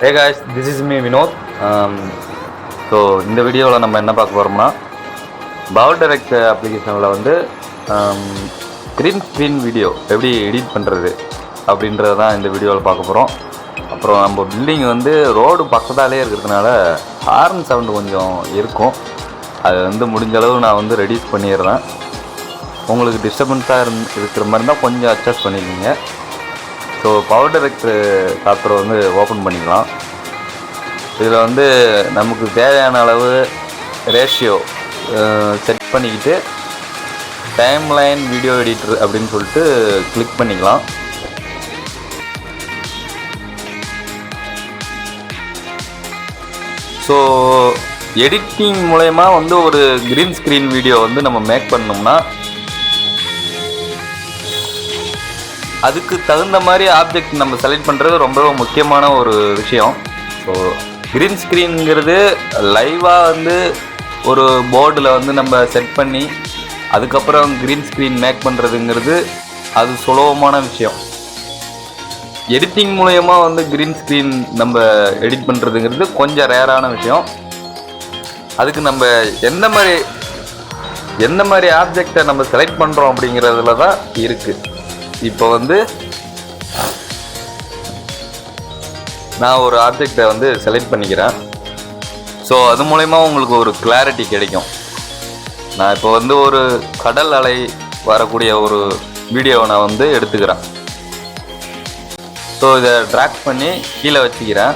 Hey guys, this is me Vinod. So இந்த வீடியோவில் நம்ம என்ன பார்க்க போகிறோம்னா powerdirector அப்ளிகேஷனில் வந்து க்ரீன் ஸ்க்ரீன் வீடியோ எப்படி எடிட் பண்ணுறது அப்படின்றத தான் இந்த வீடியோவில் பார்க்க போகிறோம். அப்புறம் நம்ம பில்டிங் வந்து ரோடு பக்கத்தாலே இருக்கிறதுனால ஹார்ன் சவுண்டு கொஞ்சம் இருக்கும். அது வந்து முடிஞ்ச அளவு நான் வந்து ரெடியூஸ் பண்ணிடுறேன். உங்களுக்கு டிஸ்டர்பன்ஸாக இருக்கிற மாதிரி இருந்தால் கொஞ்சம் அட்ஜஸ்ட் பண்ணிக்கோங்க. ஸோ powerdirector சாஃப்ட்வேர் வந்து ஓப்பன் பண்ணிக்கலாம். இதில் வந்து நமக்கு தேவையான அளவு ரேஷியோ செட் பண்ணிக்கிட்டு டைம்லைன் வீடியோ எடிட்டர் அப்படின்னு சொல்லிட்டு கிளிக் பண்ணிக்கலாம். ஸோ எடிட்டிங் மூலயமா வந்து ஒரு க்ரீன் ஸ்க்ரீன் வீடியோ வந்து நம்ம மேக் பண்ணோம்னா அதுக்கு தகுந்த மாதிரி ஆப்ஜெக்ட் நம்ம செலக்ட் பண்ணுறது ரொம்ப முக்கியமான ஒரு விஷயம். ஸோ க்ரீன் ஸ்க்ரீனுங்கிறது லைவாக வந்து ஒரு போர்டில் வந்து நம்ம செட் பண்ணி அதுக்கப்புறம் க்ரீன் ஸ்க்ரீன் மேக் பண்ணுறதுங்கிறது அது சுலபமான விஷயம். எடிட்டிங் மூலயமா வந்து க்ரீன் ஸ்க்ரீன் நம்ம எடிட் பண்ணுறதுங்கிறது கொஞ்சம் ரேரான விஷயம். அதுக்கு நம்ம எந்த மாதிரி ஆப்ஜெக்டை நம்ம செலக்ட் பண்ணுறோம் அப்படிங்கிறதுல தான் இருக்குது. இப்போ வந்து நான் ஒரு ஆப்ஜெக்டை வந்து செலக்ட் பண்ணிக்கிறேன். ஸோ அது மூலயமா உங்களுக்கு ஒரு கிளாரிட்டி கிடைக்கும். நான் இப்போ வந்து ஒரு கடல் அலை வரக்கூடிய ஒரு வீடியோவை நான் வந்து எடுத்துக்கிறேன். ஸோ இதை ட்ராக் பண்ணி கீழே வச்சுக்கிறேன்.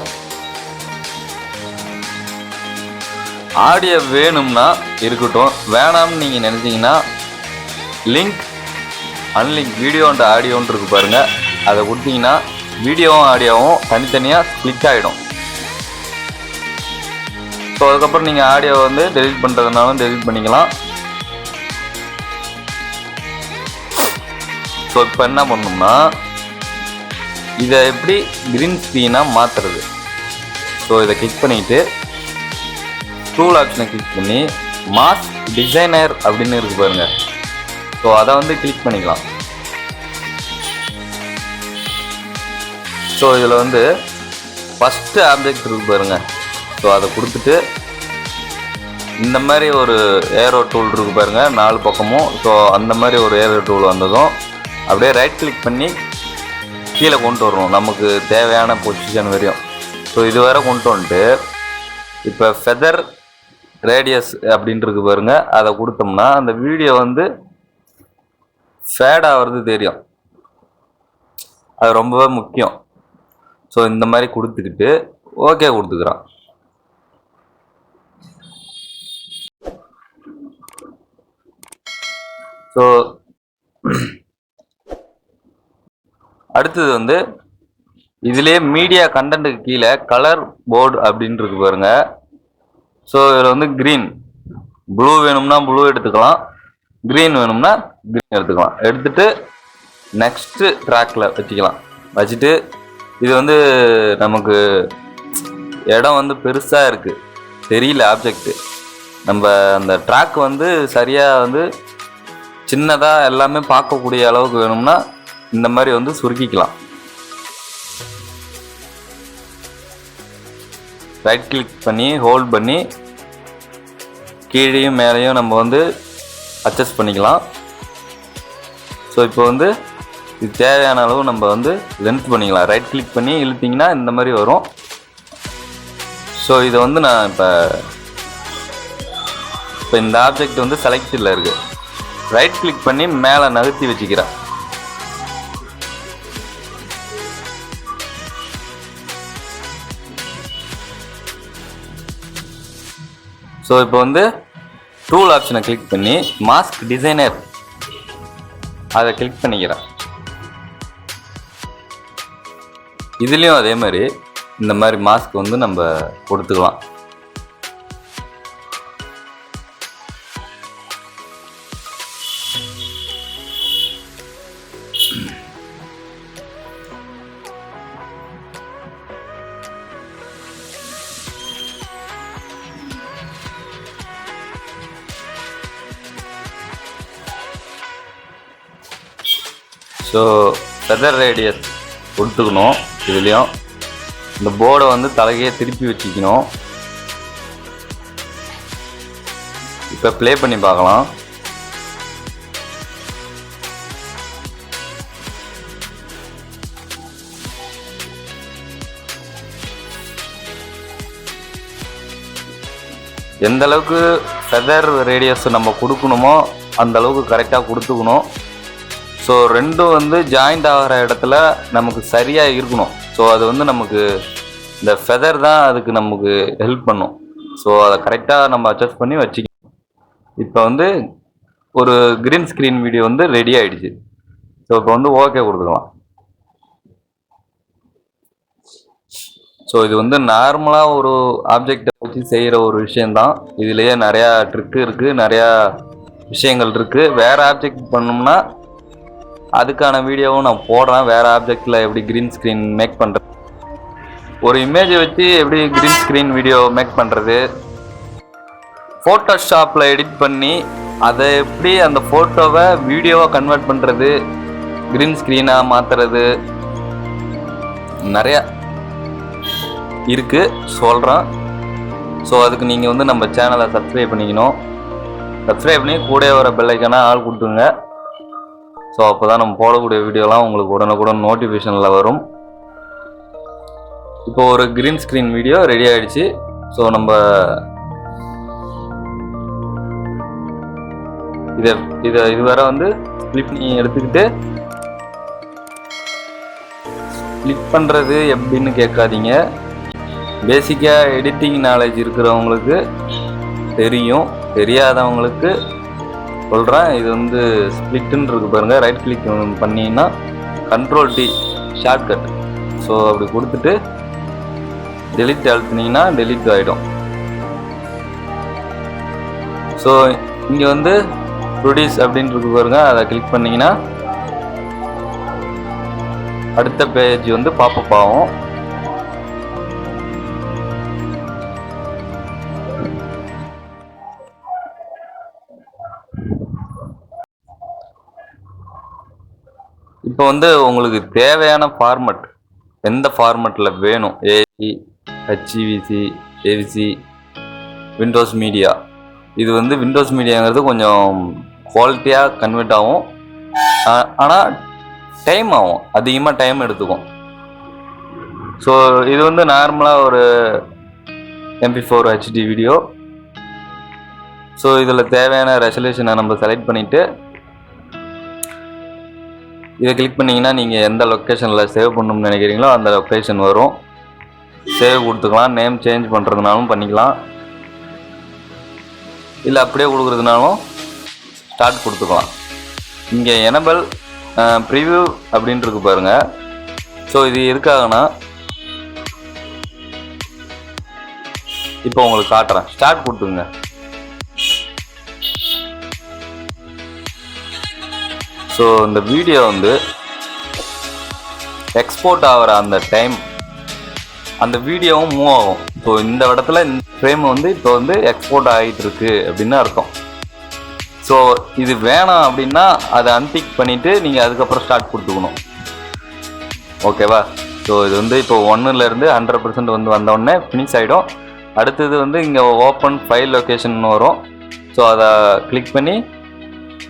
ஆடியோ வேணும்னா இருக்கட்டும், வேணாம்னு நீங்கள் நினச்சிங்கன்னா லிங்க் அன்லிங்க் வீடியோ அண்ட் ஆடியோன்னு இருக்கு பாருங்கள், அதை கொடுத்தீங்கன்னா வீடியோவும் ஆடியோவும் தனித்தனியாக ஸ்ப்ளிட் ஆகிடும். ஸோ அதுக்கப்புறம் நீங்கள் ஆடியோவை வந்து டெலிட் பண்ணுறதுனாலும் டெலிட் பண்ணிக்கலாம். ஸோ இப்போ என்ன பண்ணணும்னா இதை எப்படி க்ரீன் ஸ்க்ரீனாக மாற்றுறது. ஸோ இதை கிளிக் பண்ணிவிட்டு டூல் ஆப்ஷனை கிளிக் பண்ணி மாஸ்க் டிசைனர் அப்படின்னு இருக்கு பாருங்கள். ஸோ அதை வந்து கிளிக் பண்ணிக்கலாம். ஸோ இதில் வந்து ஃபஸ்ட்டு ஆப்ஜெக்ட் இருக்கு பாருங்கள். ஸோ அதை கொடுத்துட்டு இந்த மாதிரி ஒரு ஏரோ டூல் இருக்கு பாருங்கள் 4 பக்கமும். ஸோ அந்த மாதிரி ஒரு ஏரோ டூல் வந்ததும் அப்படியே ரைட் கிளிக் பண்ணி கீழே கொண்டு வரணும் நமக்கு தேவையான பொசிஷன் வரையும். ஸோ இது வரை கொண்டு வந்துட்டு இப்போ ஃபெதர் ரேடியஸ் அப்படின்ட்டு பாருங்க, அதை கொடுத்தோம்னா அந்த வீடியோ வந்து ஃபேட் ஆகிறது தெரியும். அது ரொம்பவே முக்கியம். ஸோ இந்த மாதிரி கொடுத்துக்கிட்டு ஓகே கொடுத்துக்கிறோம். ஸோ அடுத்தது வந்து இதுலேயே மீடியா கண்டென்ட்டுக்கு கீழே கலர் போர்டு அப்படின்னு இருக்கு பாருங்க. ஸோ இதில் வந்து க்ரீன் ப்ளூ வேணும்னா ப்ளூ எடுத்துக்கலாம், க்ரீன் வேணும்னா க்ரீன் எடுத்துக்கலாம். எடுத்துட்டு நெக்ஸ்ட்டு ட்ராக்கில் வச்சுக்கலாம். வச்சுட்டு இது வந்து நமக்கு இடம் வந்து பெருசாக இருக்குது தெரியல ஆப்ஜெக்ட்டு, நம்ம அந்த ட்ராக் வந்து சரியாக வந்து சின்னதாக எல்லாமே பார்க்கக்கூடிய அளவுக்கு வேணும்னா இந்த மாதிரி வந்து சுருக்கிக்கலாம். ரைட் கிளிக் பண்ணி ஹோல்ட் பண்ணி கீழேயும் மேலேயும் நம்ம வந்து அட்ஜஸ்ட் பண்ணிக்கலாம். ஸோ இப்போ வந்து இது தேவையான அளவு நம்ம வந்து லென்த் பண்ணிக்கலாம். ரைட் கிளிக் பண்ணி இழுத்திங்கன்னா இந்த மாதிரி வரும். ஸோ இதை வந்து நான் இப்போ இந்த ஆப்ஜெக்ட் வந்து செலக்டில் இருக்குது. ரைட் கிளிக் பண்ணி மேலே நகர்த்தி வச்சுக்கிறேன். ஸோ இப்போ வந்து டூல் ஆப்ஷனை கிளிக் பண்ணி மாஸ்க் டிசைனர் அதை கிளிக் பண்ணிக்கிறேன். இதுலேயும் அதே மாதிரி இந்த மாதிரி மாஸ்க் வந்து நம்ம கொடுத்துக்கலாம். ஸோ ஃபெதர் ரேடியஸ் கொடுத்துக்கணும் இதுலேயும். இந்த போர்டை வந்து தலையே திருப்பி வச்சுக்கணும். இப்போ ப்ளே பண்ணி பார்க்கலாம். எந்த அளவுக்கு ஃபெதர் ரேடியஸ் நம்ம கொடுக்கணுமோ அந்த அளவுக்கு கரெக்டாக கொடுத்துக்கணும். ஸோ ரெண்டும் வந்து ஜாயிண்ட் ஆகிற இடத்துல நமக்கு சரியாக இருக்கணும். ஸோ அது வந்து நமக்கு இந்த ஃபெதர் தான் அதுக்கு நமக்கு ஹெல்ப் பண்ணும். ஸோ அதை கரெக்டாக நம்ம அட்ஜஸ்ட் பண்ணி வச்சுக்கணும். இப்போ வந்து ஒரு கிரீன் ஸ்க்ரீன் வீடியோ வந்து ரெடி ஆகிடுச்சு. ஸோ இப்போ வந்து ஓகே கொடுத்துக்கலாம். ஸோ இது வந்து நார்மலாக ஒரு ஆப்ஜெக்டை வச்சு செய்கிற ஒரு விஷயந்தான். இதுலேயே நிறையா ட்ரிக்கு இருக்குது, நிறையா விஷயங்கள் இருக்குது. வேறு ஆப்ஜெக்ட் பண்ணோம்னா அதுக்கான வீடியோவும் நான் போடுறேன். வேறு ஆப்ஜெக்டில் எப்படி க்ரீன் ஸ்க்ரீன் மேக் பண்ணுறது, ஒரு இமேஜை வச்சு எப்படி க்ரீன் ஸ்க்ரீன் வீடியோ மேக் பண்ணுறது, ஃபோட்டோஷாப்பில் எடிட் பண்ணி அதை எப்படி அந்த ஃபோட்டோவை வீடியோவாக கன்வெர்ட் பண்ணுறது, க்ரீன் ஸ்க்ரீனாக மாற்றுறது, நிறையா இருக்குது சொல்கிறேன். ஸோ அதுக்கு நீங்கள் வந்து நம்ம சேனலை சப்ஸ்கிரைப் பண்ணிக்கணும். சப்ஸ்கிரைப் பண்ணி கூட வர பெல் ஐக்கான ஆள் கொடுத்துருங்க. ஸோ அப்போ தான் நம்ம போடக்கூடிய வீடியோலாம் உங்களுக்கு உடனுக்குடன் நோட்டிஃபிகேஷனில் வரும். இப்போ ஒரு க்ரீன் ஸ்க்ரீன் வீடியோ ரெடி ஆகிடுச்சு. ஸோ நம்ம இது வரை வந்து ஸ்ப்ளிட் பண்ணி எடுத்துக்கிட்டு, ஸ்ப்ளிட் பண்ணுறது எப்படின்னு கேட்காதீங்க. பேசிக்காக எடிட்டிங் நாலேஜ் இருக்கிறவங்களுக்கு தெரியும், தெரியாதவங்களுக்கு சொல்கிறேன். இது வந்து ஸ்ப்ளிட்டுன்னு இருக்கு பாருங்கள். ரைட் கிளிக் பண்ணிங்கன்னா கண்ட்ரோல் டி ஷார்ட்கட். ஸோ அப்படி கொடுத்துட்டு டெலிட் அழுத்தினீங்கன்னா டெலிட் ஆகிடும். ஸோ இங்கே வந்து ப்ரொடியூஸ் அப்படின்னு இருக்கு பாருங்க, அதை கிளிக் பண்ணிங்கன்னா அடுத்த பேஜ் வந்து பாப்பப் ஆகும். இப்போ வந்து உங்களுக்கு தேவையான ஃபார்மட் எந்த ஃபார்மட்டில் வேணும், ஏசி, ஹெச்இவிசி, ஏவிசி, விண்டோஸ் மீடியா. இது வந்து விண்டோஸ் மீடியாங்கிறது கொஞ்சம் குவாலிட்டியாக கன்வெர்ட் ஆகும். ஆனால் டைம் ஆகும், அதிகமாக டைம் எடுத்துக்கும். ஸோ இது வந்து நார்மலாக ஒரு MP4 HD வீடியோ. ஸோ இதில் தேவையான ரெசல்யூஷனை நம்ம செலக்ட் பண்ணிவிட்டு இதை கிளிக் பண்ணிங்கன்னா நீங்கள் எந்த லொக்கேஷனில் சேவ் பண்ணணும்னு நினைக்கிறீங்களோ அந்த லொக்கேஷன் வரும். சேவ் கொடுத்துக்கலாம். நேம் சேஞ்ச் பண்ணுறதுனாலும் பண்ணிக்கலாம், இல்லை அப்படியே கொடுக்குறதுனாலும் ஸ்டார்ட் கொடுத்துக்கலாம். இங்கே எனபிள் ப்ரிவ்யூ அப்படின்ட்டு இருக்கு பாருங்கள். ஸோ இது எதுக்காகனா இப்போ உங்களுக்கு காட்டுறேன். ஸ்டார்ட் கொடுத்துங்க. ஸோ இந்த வீடியோ வந்து எக்ஸ்போர்ட் ஆகிற அந்த டைம் அந்த வீடியோவும் மூவ் ஆகும். ஸோ இந்த இடத்துல இந்த ஃப்ரேம் வந்து இப்போ வந்து எக்ஸ்போர்ட் ஆகிட்டு இருக்கு அப்படின்னு அர்த்தம். ஸோ இது வேணாம் அப்படின்னா அதை அன்டிக் பண்ணிவிட்டு நீங்கள் அதுக்கப்புறம் ஸ்டார்ட் கொடுத்துக்கணும். ஓகேவா? ஸோ இது வந்து இப்போ 1லேருந்து 100% வந்து வந்தோடனே ஃபினிஷ் ஆகிடும். அடுத்தது வந்து இங்கே ஓப்பன் ஃபைல் லொக்கேஷன் வரும். ஸோ அதை கிளிக் பண்ணி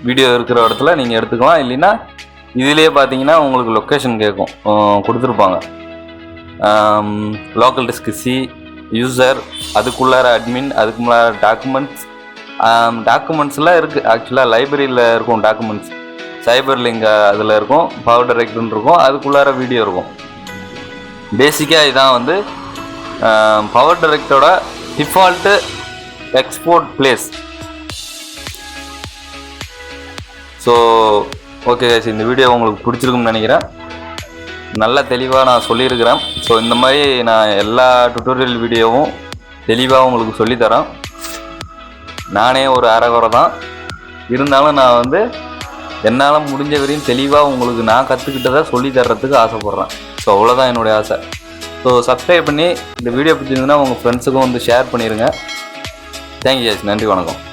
வீடியோ இருக்கிற இடத்துல நீங்கள் எடுத்துக்கலாம். இல்லைன்னா இதிலேயே பார்த்தீங்கன்னா உங்களுக்கு லொக்கேஷன் கேட்கும், கொடுத்துருப்பாங்க. லோக்கல் டிஸ்க் சி, யூசர், அதுக்குள்ளார அட்மின், அதுக்குள்ளார டாக்குமெண்ட்ஸ்லாம் இருக்குது. ஆக்சுவலாக லைப்ரரியில் இருக்கும் டாக்குமெண்ட்ஸ். CyberLink அதில் இருக்கும், powerdirector இருக்கும், அதுக்குள்ளார வீடியோ இருக்கும். பேசிக்காக இதான் வந்து powerdirector default export place. So okay guys, இந்த வீடியோ உங்களுக்கு பிடிச்சிருக்குன்னு நினைக்கிறேன். நல்லா தெளிவாக நான் சொல்லியிருக்கிறேன். ஸோ இந்த மாதிரி நான் எல்லா டுட்டோரியல் வீடியோவும் தெளிவாக உங்களுக்கு சொல்லித்தரேன். நானே ஒரு அரைகுறை தான் இருந்தாலும் நான் வந்து என்னால் முடிஞ்ச வரையும் தெளிவாக உங்களுக்கு நான் கற்றுக்கிட்டதை சொல்லி தர்றதுக்கு ஆசைப்பட்றேன். ஸோ அவ்வளோதான் என்னுடைய ஆசை. ஸோ சப்ஸ்கிரைப் பண்ணி இந்த வீடியோ பிடிச்சிருந்ததுன்னா உங்கள் ஃப்ரெண்ட்ஸுக்கும் வந்து ஷேர் பண்ணிடுங்க. தேங்க்யூ கைஸ், நன்றி, வணக்கம்.